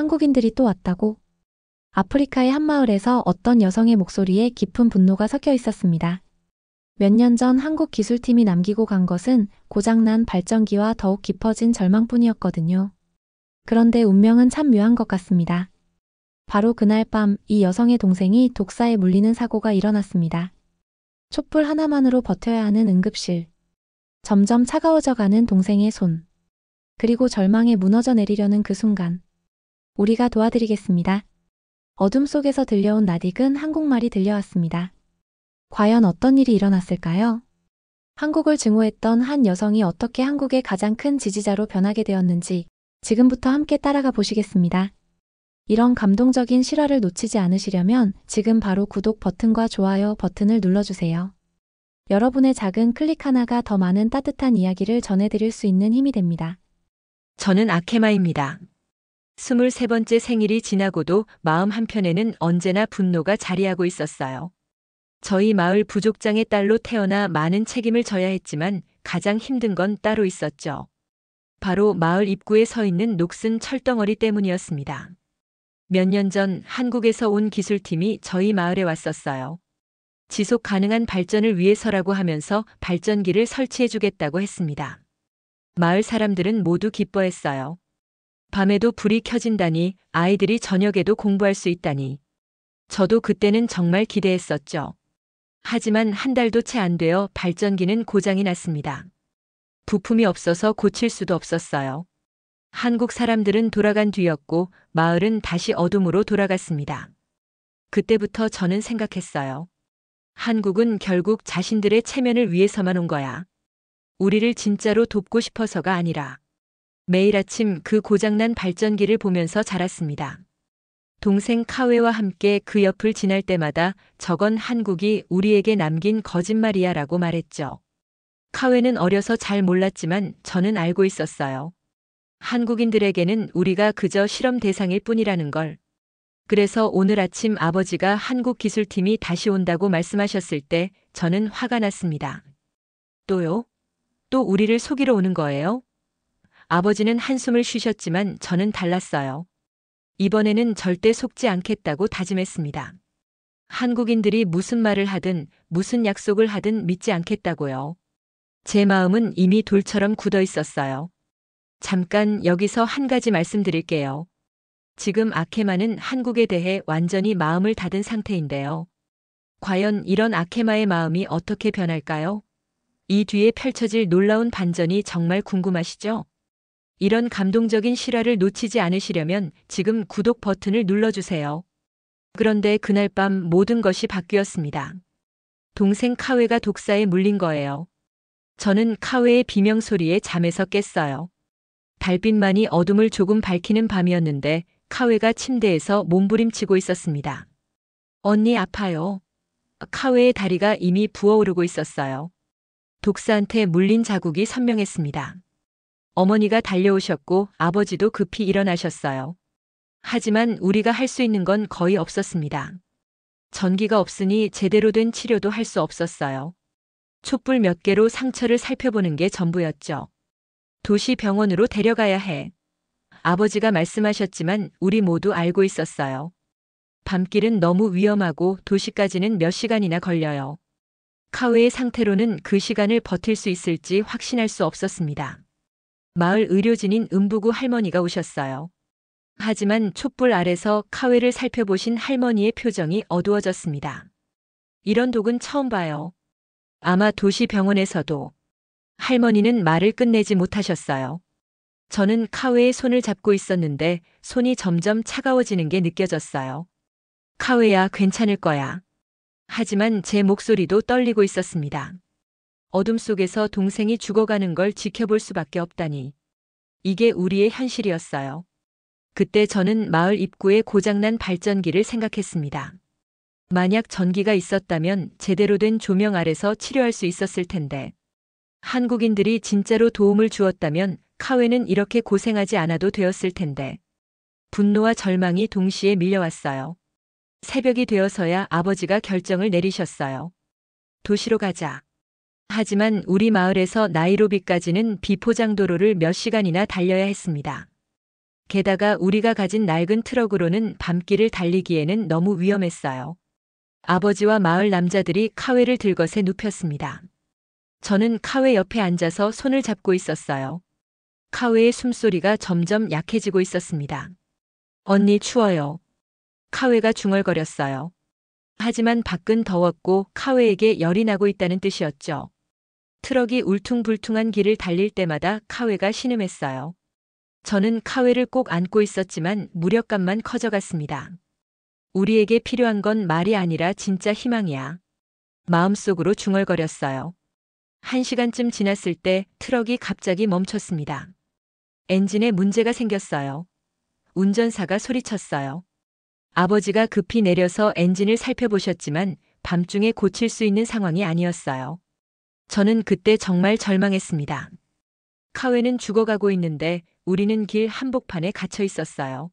한국인들이 또 왔다고? 아프리카의 한 마을에서 어떤 여성의 목소리에 깊은 분노가 섞여 있었습니다. 몇 년 전 한국 기술팀이 남기고 간 것은 고장난 발전기와 더욱 깊어진 절망뿐이었거든요. 그런데 운명은 참 묘한 것 같습니다. 바로 그날 밤 이 여성의 동생이 독사에 물리는 사고가 일어났습니다. 촛불 하나만으로 버텨야 하는 응급실. 점점 차가워져가는 동생의 손. 그리고 절망에 무너져 내리려는 그 순간. 우리가 도와드리겠습니다. 어둠 속에서 들려온 낯익은 한국말이 들려왔습니다. 과연 어떤 일이 일어났을까요? 한국을 증오했던 한 여성이 어떻게 한국의 가장 큰 지지자로 변하게 되었는지 지금부터 함께 따라가 보시겠습니다. 이런 감동적인 실화를 놓치지 않으시려면 지금 바로 구독 버튼과 좋아요 버튼을 눌러주세요. 여러분의 작은 클릭 하나가 더 많은 따뜻한 이야기를 전해드릴 수 있는 힘이 됩니다. 저는 아케마입니다. 23번째 생일이 지나고도 마음 한편에는 언제나 분노가 자리하고 있었어요. 저희 마을 부족장의 딸로 태어나 많은 책임을 져야 했지만 가장 힘든 건 따로 있었죠. 바로 마을 입구에 서 있는 녹슨 철덩어리 때문이었습니다. 몇 년 전 한국에서 온 기술팀이 저희 마을에 왔었어요. 지속 가능한 발전을 위해서라고 하면서 발전기를 설치해주겠다고 했습니다. 마을 사람들은 모두 기뻐했어요. 밤에도 불이 켜진다니, 아이들이 저녁에도 공부할 수 있다니. 저도 그때는 정말 기대했었죠. 하지만 한 달도 채 안 되어 발전기는 고장이 났습니다. 부품이 없어서 고칠 수도 없었어요. 한국 사람들은 돌아간 뒤였고 마을은 다시 어둠으로 돌아갔습니다. 그때부터 저는 생각했어요. 한국은 결국 자신들의 체면을 위해서만 온 거야. 우리를 진짜로 돕고 싶어서가 아니라. 매일 아침 그 고장난 발전기를 보면서 자랐습니다. 동생 카웨와 함께 그 옆을 지날 때마다 저건 한국이 우리에게 남긴 거짓말이야 라고 말했죠. 카웨는 어려서 잘 몰랐지만 저는 알고 있었어요. 한국인들에게는 우리가 그저 실험 대상일 뿐이라는 걸. 그래서 오늘 아침 아버지가 한국 기술팀이 다시 온다고 말씀하셨을 때 저는 화가 났습니다. 또요? 또 우리를 속이러 오는 거예요? 아버지는 한숨을 쉬셨지만 저는 달랐어요. 이번에는 절대 속지 않겠다고 다짐했습니다. 한국인들이 무슨 말을 하든 무슨 약속을 하든 믿지 않겠다고요. 제 마음은 이미 돌처럼 굳어 있었어요. 잠깐 여기서 한 가지 말씀드릴게요. 지금 아케마는 한국에 대해 완전히 마음을 닫은 상태인데요. 과연 이런 아케마의 마음이 어떻게 변할까요? 이 뒤에 펼쳐질 놀라운 반전이 정말 궁금하시죠? 이런 감동적인 실화를 놓치지 않으시려면 지금 구독 버튼을 눌러주세요. 그런데 그날 밤 모든 것이 바뀌었습니다. 동생 카웨가 독사에 물린 거예요. 저는 카웨의 비명소리에 잠에서 깼어요. 달빛만이 어둠을 조금 밝히는 밤이었는데 카웨가 침대에서 몸부림치고 있었습니다. 언니 아파요. 카웨의 다리가 이미 부어오르고 있었어요. 독사한테 물린 자국이 선명했습니다. 어머니가 달려오셨고 아버지도 급히 일어나셨어요. 하지만 우리가 할 수 있는 건 거의 없었습니다. 전기가 없으니 제대로 된 치료도 할 수 없었어요. 촛불 몇 개로 상처를 살펴보는 게 전부였죠. 도시 병원으로 데려가야 해. 아버지가 말씀하셨지만 우리 모두 알고 있었어요. 밤길은 너무 위험하고 도시까지는 몇 시간이나 걸려요. 카웨의 상태로는 그 시간을 버틸 수 있을지 확신할 수 없었습니다. 마을 의료진인 은부구 할머니가 오셨어요. 하지만 촛불 아래서 카웨를 살펴보신 할머니의 표정이 어두워졌습니다. 이런 독은 처음 봐요. 아마 도시 병원에서도. 할머니는 말을 끝내지 못하셨어요. 저는 카웨의 손을 잡고 있었는데 손이 점점 차가워지는 게 느껴졌어요. 카웨야, 괜찮을 거야. 하지만 제 목소리도 떨리고 있었습니다. 어둠 속에서 동생이 죽어가는 걸 지켜볼 수밖에 없다니. 이게 우리의 현실이었어요. 그때 저는 마을 입구에 고장난 발전기를 생각했습니다. 만약 전기가 있었다면 제대로 된 조명 아래서 치료할 수 있었을 텐데. 한국인들이 진짜로 도움을 주었다면 카웨는 이렇게 고생하지 않아도 되었을 텐데. 분노와 절망이 동시에 밀려왔어요. 새벽이 되어서야 아버지가 결정을 내리셨어요. 도시로 가자. 하지만 우리 마을에서 나이로비까지는 비포장도로를 몇 시간이나 달려야 했습니다. 게다가 우리가 가진 낡은 트럭으로는 밤길을 달리기에는 너무 위험했어요. 아버지와 마을 남자들이 카웨를 들것에 눕혔습니다. 저는 카웨 옆에 앉아서 손을 잡고 있었어요. 카웨의 숨소리가 점점 약해지고 있었습니다. 언니 추워요. 카웨가 중얼거렸어요. 하지만 밖은 더웠고 카웨에게 열이 나고 있다는 뜻이었죠. 트럭이 울퉁불퉁한 길을 달릴 때마다 카웨가 신음했어요. 저는 카웨를 꼭 안고 있었지만 무력감만 커져갔습니다. 우리에게 필요한 건 말이 아니라 진짜 희망이야. 마음속으로 중얼거렸어요. 1시간쯤 지났을 때 트럭이 갑자기 멈췄습니다. 엔진에 문제가 생겼어요. 운전사가 소리쳤어요. 아버지가 급히 내려서 엔진을 살펴보셨지만 밤중에 고칠 수 있는 상황이 아니었어요. 저는 그때 정말 절망했습니다. 카웨는 죽어가고 있는데 우리는 길 한복판에 갇혀 있었어요.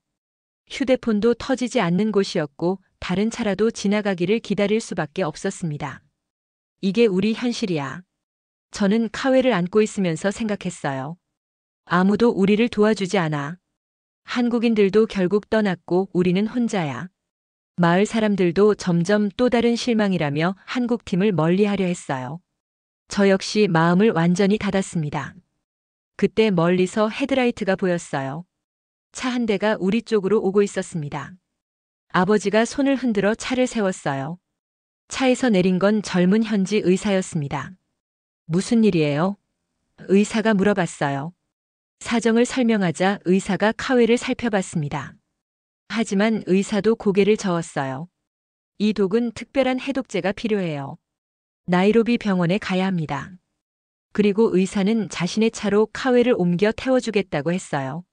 휴대폰도 터지지 않는 곳이었고 다른 차라도 지나가기를 기다릴 수밖에 없었습니다. 이게 우리 현실이야. 저는 카웨를 안고 있으면서 생각했어요. 아무도 우리를 도와주지 않아. 한국인들도 결국 떠났고 우리는 혼자야. 마을 사람들도 점점 또 다른 실망이라며 한국팀을 멀리하려 했어요. 저 역시 마음을 완전히 닫았습니다. 그때 멀리서 헤드라이트가 보였어요. 차 한 대가 우리 쪽으로 오고 있었습니다. 아버지가 손을 흔들어 차를 세웠어요. 차에서 내린 건 젊은 현지 의사였습니다. 무슨 일이에요? 의사가 물어봤어요. 사정을 설명하자 의사가 카웨를 살펴봤습니다. 하지만 의사도 고개를 저었어요. 이 독은 특별한 해독제가 필요해요. 나이로비 병원에 가야 합니다. 그리고 의사는 자신의 차로 카웨를 옮겨 태워주겠다고 했어요.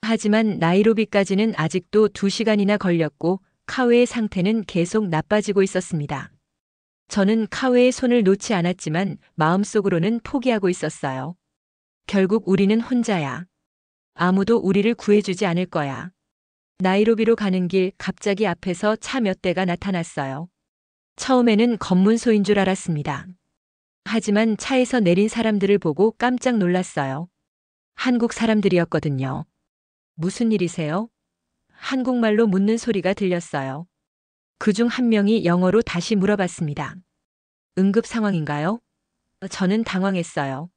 하지만 나이로비까지는 아직도 2시간이나 걸렸고 카웨의 상태는 계속 나빠지고 있었습니다. 저는 카웨의 손을 놓지 않았지만 마음속으로는 포기하고 있었어요. 결국 우리는 혼자야. 아무도 우리를 구해주지 않을 거야. 나이로비로 가는 길 갑자기 앞에서 차 몇 대가 나타났어요. 처음에는 검문소인 줄 알았습니다. 하지만 차에서 내린 사람들을 보고 깜짝 놀랐어요. 한국 사람들이었거든요. 무슨 일이세요? 한국말로 묻는 소리가 들렸어요. 그중 한 명이 영어로 다시 물어봤습니다. 응급 상황인가요? 저는 당황했어요.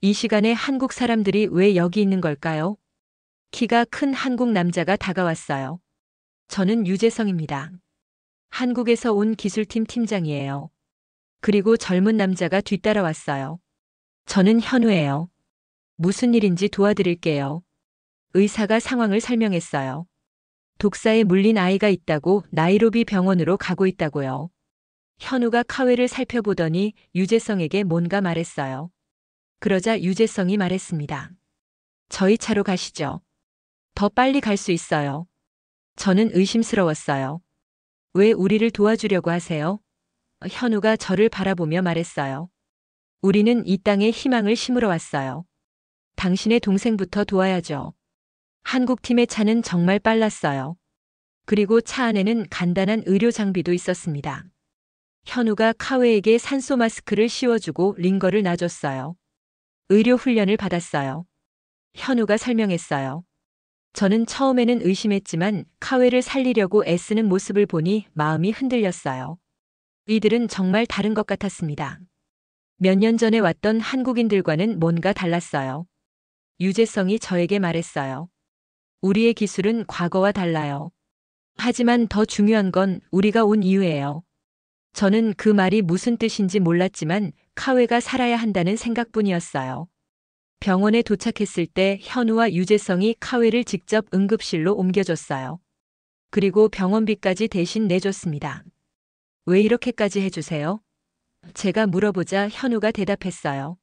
이 시간에 한국 사람들이 왜 여기 있는 걸까요? 키가 큰 한국 남자가 다가왔어요. 저는 유재성입니다. 한국에서 온 기술팀 팀장이에요. 그리고 젊은 남자가 뒤따라왔어요. 저는 현우예요. 무슨 일인지 도와드릴게요. 의사가 상황을 설명했어요. 독사에 물린 아이가 있다고 나이로비 병원으로 가고 있다고요. 현우가 카웨를 살펴보더니 유재성에게 뭔가 말했어요. 그러자 유재성이 말했습니다. 저희 차로 가시죠. 더 빨리 갈 수 있어요. 저는 의심스러웠어요. 왜 우리를 도와주려고 하세요? 현우가 저를 바라보며 말했어요. 우리는 이 땅에 희망을 심으러 왔어요. 당신의 동생부터 도와야죠. 한국팀의 차는 정말 빨랐어요. 그리고 차 안에는 간단한 의료 장비도 있었습니다. 현우가 카웨에게 산소 마스크를 씌워주고 링거를 놔줬어요. 의료 훈련을 받았어요. 현우가 설명했어요. 저는 처음에는 의심했지만 카웨를 살리려고 애쓰는 모습을 보니 마음이 흔들렸어요. 이들은 정말 다른 것 같았습니다. 몇 년 전에 왔던 한국인들과는 뭔가 달랐어요. 유재성이 저에게 말했어요. 우리의 기술은 과거와 달라요. 하지만 더 중요한 건 우리가 온 이유예요. 저는 그 말이 무슨 뜻인지 몰랐지만 카웨가 살아야 한다는 생각뿐이었어요. 병원에 도착했을 때 현우와 유재성이 카웨를 직접 응급실로 옮겨줬어요. 그리고 병원비까지 대신 내줬습니다. 왜 이렇게까지 해주세요? 제가 물어보자 현우가 대답했어요.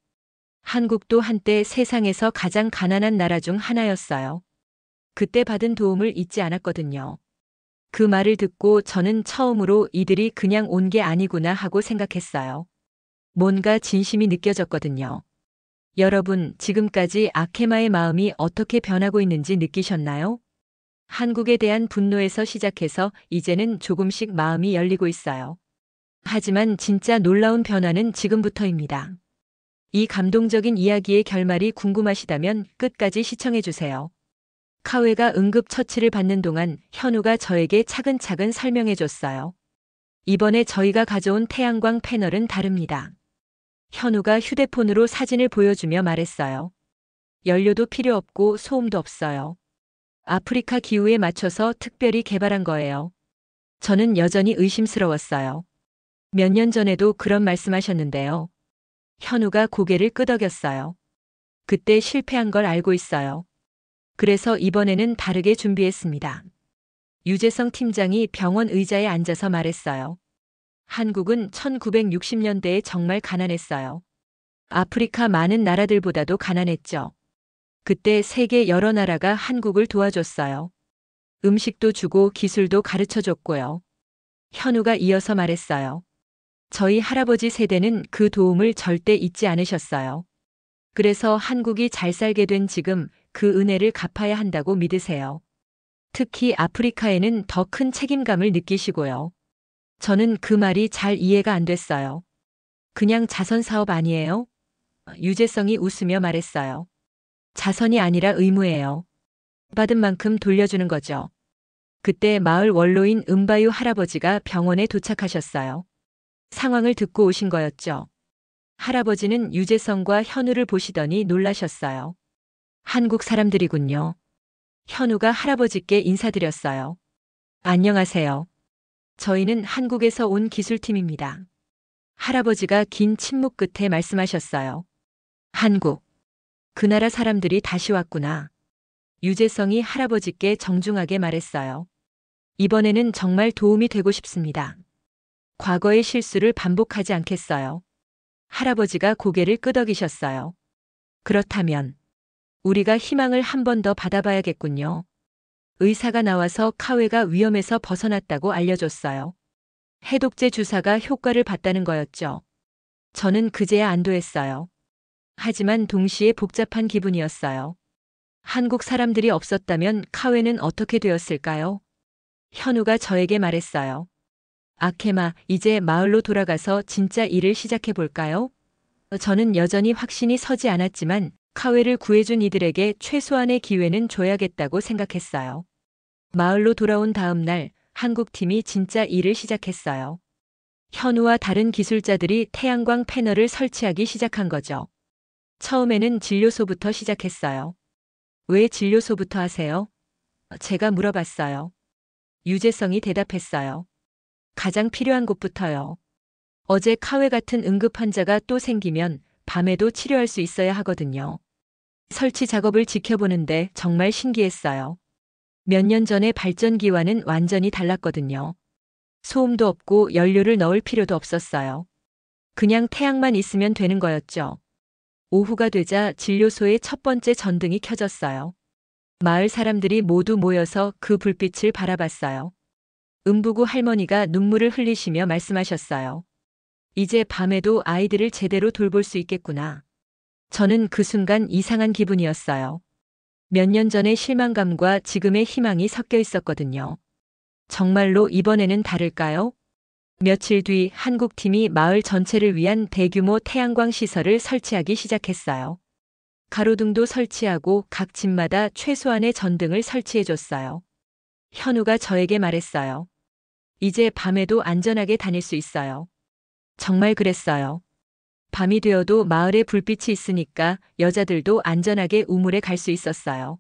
한국도 한때 세상에서 가장 가난한 나라 중 하나였어요. 그때 받은 도움을 잊지 않았거든요. 그 말을 듣고 저는 처음으로 이들이 그냥 온 게 아니구나 하고 생각했어요. 뭔가 진심이 느껴졌거든요. 여러분, 지금까지 아케마의 마음이 어떻게 변하고 있는지 느끼셨나요? 한국에 대한 분노에서 시작해서 이제는 조금씩 마음이 열리고 있어요. 하지만 진짜 놀라운 변화는 지금부터입니다. 이 감동적인 이야기의 결말이 궁금하시다면 끝까지 시청해주세요. 카웨가 응급처치를 받는 동안 현우가 저에게 차근차근 설명해 줬어요. 이번에 저희가 가져온 태양광 패널은 다릅니다. 현우가 휴대폰으로 사진을 보여주며 말했어요. 연료도 필요 없고 소음도 없어요. 아프리카 기후에 맞춰서 특별히 개발한 거예요. 저는 여전히 의심스러웠어요. 몇 년 전에도 그런 말씀하셨는데요. 현우가 고개를 끄덕였어요. 그때 실패한 걸 알고 있어요. 그래서 이번에는 다르게 준비했습니다. 유재성 팀장이 병원 의자에 앉아서 말했어요. 한국은 1960년대에 정말 가난했어요. 아프리카 많은 나라들보다도 가난했죠. 그때 세계 여러 나라가 한국을 도와줬어요. 음식도 주고 기술도 가르쳐 줬고요. 현우가 이어서 말했어요. 저희 할아버지 세대는 그 도움을 절대 잊지 않으셨어요. 그래서 한국이 잘 살게 된 지금 그 은혜를 갚아야 한다고 믿으세요. 특히 아프리카에는 더 큰 책임감을 느끼시고요. 저는 그 말이 잘 이해가 안 됐어요. 그냥 자선 사업 아니에요? 유재성이 웃으며 말했어요. 자선이 아니라 의무예요. 받은 만큼 돌려주는 거죠. 그때 마을 원로인 은바유 할아버지가 병원에 도착하셨어요. 상황을 듣고 오신 거였죠. 할아버지는 유재성과 현우를 보시더니 놀라셨어요. 한국 사람들이군요. 현우가 할아버지께 인사드렸어요. 안녕하세요. 저희는 한국에서 온 기술팀입니다. 할아버지가 긴 침묵 끝에 말씀하셨어요. 한국. 그 나라 사람들이 다시 왔구나. 유재성이 할아버지께 정중하게 말했어요. 이번에는 정말 도움이 되고 싶습니다. 과거의 실수를 반복하지 않겠어요. 할아버지가 고개를 끄덕이셨어요. 그렇다면 우리가 희망을 한 번 더 받아봐야겠군요. 의사가 나와서 카웨가 위험에서 벗어났다고 알려줬어요. 해독제 주사가 효과를 봤다는 거였죠. 저는 그제야 안도했어요. 하지만 동시에 복잡한 기분이었어요. 한국 사람들이 없었다면 카웨는 어떻게 되었을까요? 현우가 저에게 말했어요. 아케마, 이제 마을로 돌아가서 진짜 일을 시작해 볼까요? 저는 여전히 확신이 서지 않았지만 카웨를 구해준 이들에게 최소한의 기회는 줘야겠다고 생각했어요. 마을로 돌아온 다음 날 한국팀이 진짜 일을 시작했어요. 현우와 다른 기술자들이 태양광 패널을 설치하기 시작한 거죠. 처음에는 진료소부터 시작했어요. 왜 진료소부터 하세요? 제가 물어봤어요. 유재성이 대답했어요. 가장 필요한 곳부터요. 어제 카웨 같은 응급 환자가 또 생기면 밤에도 치료할 수 있어야 하거든요. 설치 작업을 지켜보는데 정말 신기했어요. 몇 년 전의 발전기와는 완전히 달랐거든요. 소음도 없고 연료를 넣을 필요도 없었어요. 그냥 태양만 있으면 되는 거였죠. 오후가 되자 진료소의 첫 번째 전등이 켜졌어요. 마을 사람들이 모두 모여서 그 불빛을 바라봤어요. 은부구 할머니가 눈물을 흘리시며 말씀하셨어요. 이제 밤에도 아이들을 제대로 돌볼 수 있겠구나. 저는 그 순간 이상한 기분이었어요. 몇 년 전의 실망감과 지금의 희망이 섞여 있었거든요. 정말로 이번에는 다를까요? 며칠 뒤 한국팀이 마을 전체를 위한 대규모 태양광 시설을 설치하기 시작했어요. 가로등도 설치하고 각 집마다 최소한의 전등을 설치해줬어요. 현우가 저에게 말했어요. 이제 밤에도 안전하게 다닐 수 있어요. 정말 그랬어요. 밤이 되어도 마을에 불빛이 있으니까 여자들도 안전하게 우물에 갈 수 있었어요.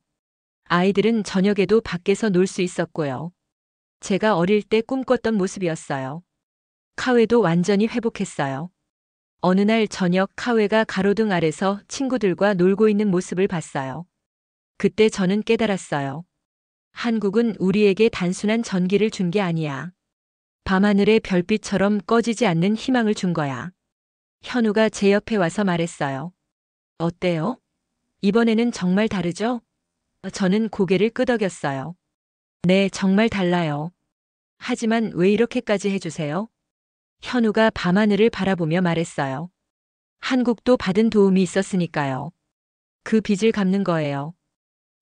아이들은 저녁에도 밖에서 놀 수 있었고요. 제가 어릴 때 꿈꿨던 모습이었어요. 카웨도 완전히 회복했어요. 어느 날 저녁 카웨가 가로등 아래서 친구들과 놀고 있는 모습을 봤어요. 그때 저는 깨달았어요. 한국은 우리에게 단순한 전기를 준 게 아니야. 밤하늘의 별빛처럼 꺼지지 않는 희망을 준 거야. 현우가 제 옆에 와서 말했어요. 어때요? 이번에는 정말 다르죠? 저는 고개를 끄덕였어요. 네, 정말 달라요. 하지만 왜 이렇게까지 해주세요? 현우가 밤하늘을 바라보며 말했어요. 한국도 받은 도움이 있었으니까요. 그 빚을 갚는 거예요.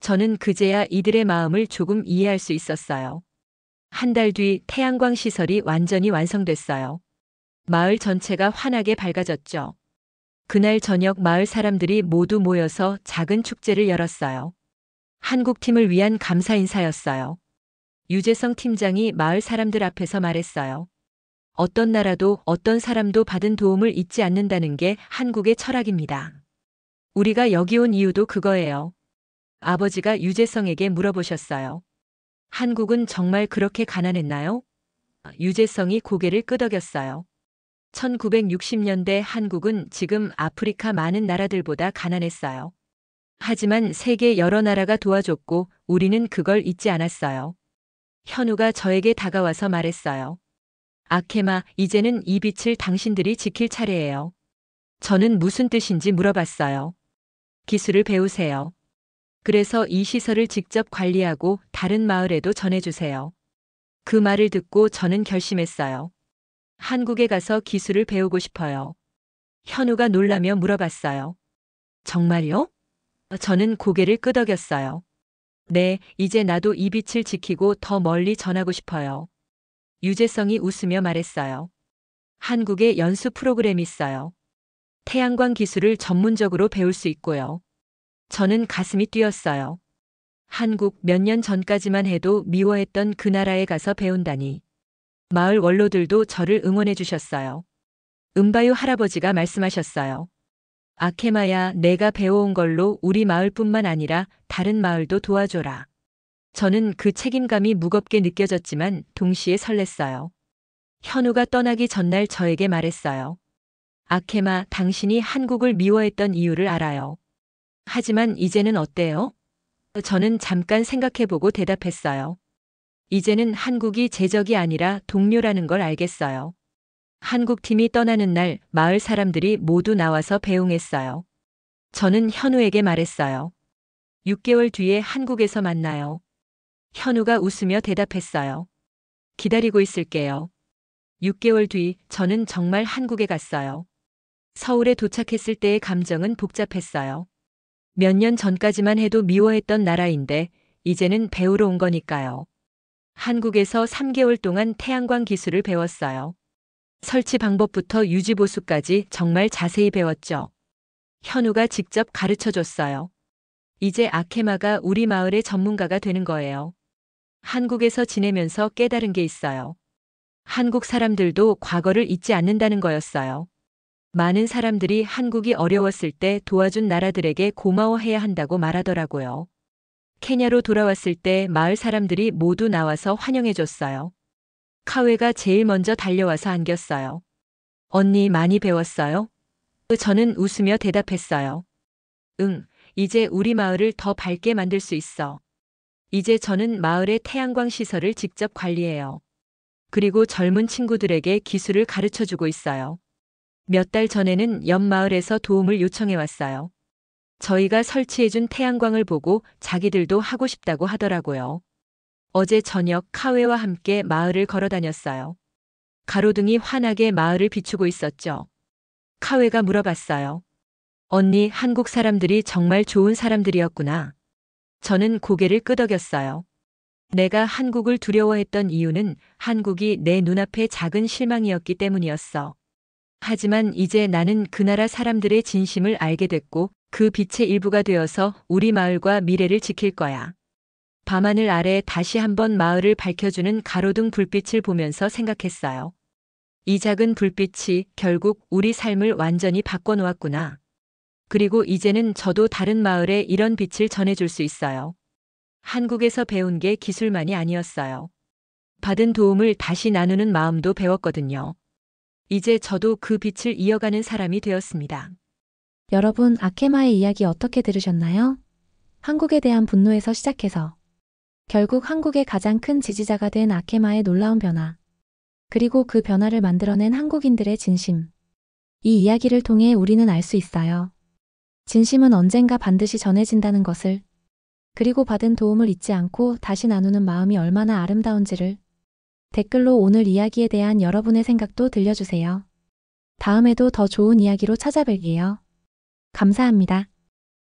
저는 그제야 이들의 마음을 조금 이해할 수 있었어요. 한 달 뒤 태양광 시설이 완전히 완성됐어요. 마을 전체가 환하게 밝아졌죠. 그날 저녁 마을 사람들이 모두 모여서 작은 축제를 열었어요. 한국팀을 위한 감사 인사였어요. 유재성 팀장이 마을 사람들 앞에서 말했어요. 어떤 나라도 어떤 사람도 받은 도움을 잊지 않는다는 게 한국의 철학입니다. 우리가 여기 온 이유도 그거예요. 아버지가 유재성에게 물어보셨어요. 한국은 정말 그렇게 가난했나요? 유재성이 고개를 끄덕였어요. 1960년대 한국은 지금 아프리카 많은 나라들보다 가난했어요. 하지만 세계 여러 나라가 도와줬고 우리는 그걸 잊지 않았어요. 현우가 저에게 다가와서 말했어요. 아케마, 이제는 이 빛을 당신들이 지킬 차례예요. 저는 무슨 뜻인지 물어봤어요. 기술을 배우세요. 그래서 이 시설을 직접 관리하고 다른 마을에도 전해주세요. 그 말을 듣고 저는 결심했어요. 한국에 가서 기술을 배우고 싶어요. 현우가 놀라며 물어봤어요. 정말요? 저는 고개를 끄덕였어요. 네, 이제 나도 이 빛을 지키고 더 멀리 전하고 싶어요. 유재성이 웃으며 말했어요. 한국에 연수 프로그램이 있어요. 태양광 기술을 전문적으로 배울 수 있고요. 저는 가슴이 뛰었어요. 한국 몇 년 전까지만 해도 미워했던 그 나라에 가서 배운다니. 마을 원로들도 저를 응원해 주셨어요. 은바유 할아버지가 말씀하셨어요. 아케마야, 내가 배워온 걸로 우리 마을뿐만 아니라 다른 마을도 도와줘라. 저는 그 책임감이 무겁게 느껴졌지만 동시에 설렜어요. 현우가 떠나기 전날 저에게 말했어요. 아케마, 당신이 한국을 미워했던 이유를 알아요. 하지만 이제는 어때요? 저는 잠깐 생각해보고 대답했어요. 이제는 한국이 제적이 아니라 동료라는 걸 알겠어요. 한국팀이 떠나는 날 마을 사람들이 모두 나와서 배웅했어요. 저는 현우에게 말했어요. 6개월 뒤에 한국에서 만나요. 현우가 웃으며 대답했어요. 기다리고 있을게요. 6개월 뒤 저는 정말 한국에 갔어요. 서울에 도착했을 때의 감정은 복잡했어요. 몇 년 전까지만 해도 미워했던 나라인데 이제는 배우러 온 거니까요. 한국에서 3개월 동안 태양광 기술을 배웠어요. 설치 방법부터 유지 보수까지 정말 자세히 배웠죠. 현우가 직접 가르쳐 줬어요. 이제 아케마가 우리 마을의 전문가가 되는 거예요. 한국에서 지내면서 깨달은 게 있어요. 한국 사람들도 과거를 잊지 않는다는 거였어요. 많은 사람들이 한국이 어려웠을 때 도와준 나라들에게 고마워해야 한다고 말하더라고요. 케냐로 돌아왔을 때 마을 사람들이 모두 나와서 환영해줬어요. 카웨가 제일 먼저 달려와서 안겼어요. 언니 많이 배웠어요? 저는 웃으며 대답했어요. 응, 이제 우리 마을을 더 밝게 만들 수 있어. 이제 저는 마을의 태양광 시설을 직접 관리해요. 그리고 젊은 친구들에게 기술을 가르쳐주고 있어요. 몇 달 전에는 옆 마을에서 도움을 요청해 왔어요. 저희가 설치해준 태양광을 보고 자기들도 하고 싶다고 하더라고요. 어제 저녁 카웨와 함께 마을을 걸어 다녔어요. 가로등이 환하게 마을을 비추고 있었죠. 카웨가 물어봤어요. 언니, 한국 사람들이 정말 좋은 사람들이었구나. 저는 고개를 끄덕였어요. 내가 한국을 두려워했던 이유는 한국이 내 눈앞에 작은 실망이었기 때문이었어. 하지만 이제 나는 그 나라 사람들의 진심을 알게 됐고 그 빛의 일부가 되어서 우리 마을과 미래를 지킬 거야. 밤하늘 아래 다시 한번 마을을 밝혀주는 가로등 불빛을 보면서 생각했어요. 이 작은 불빛이 결국 우리 삶을 완전히 바꿔놓았구나. 그리고 이제는 저도 다른 마을에 이런 빛을 전해줄 수 있어요. 한국에서 배운 게 기술만이 아니었어요. 받은 도움을 다시 나누는 마음도 배웠거든요. 이제 저도 그 빛을 이어가는 사람이 되었습니다. 여러분, 아케마의 이야기 어떻게 들으셨나요? 한국에 대한 분노에서 시작해서 결국 한국의 가장 큰 지지자가 된 아케마의 놀라운 변화. 그리고 그 변화를 만들어낸 한국인들의 진심. 이 이야기를 통해 우리는 알 수 있어요. 진심은 언젠가 반드시 전해진다는 것을. 그리고 받은 도움을 잊지 않고 다시 나누는 마음이 얼마나 아름다운지를. 댓글로 오늘 이야기에 대한 여러분의 생각도 들려주세요. 다음에도 더 좋은 이야기로 찾아뵐게요. 감사합니다.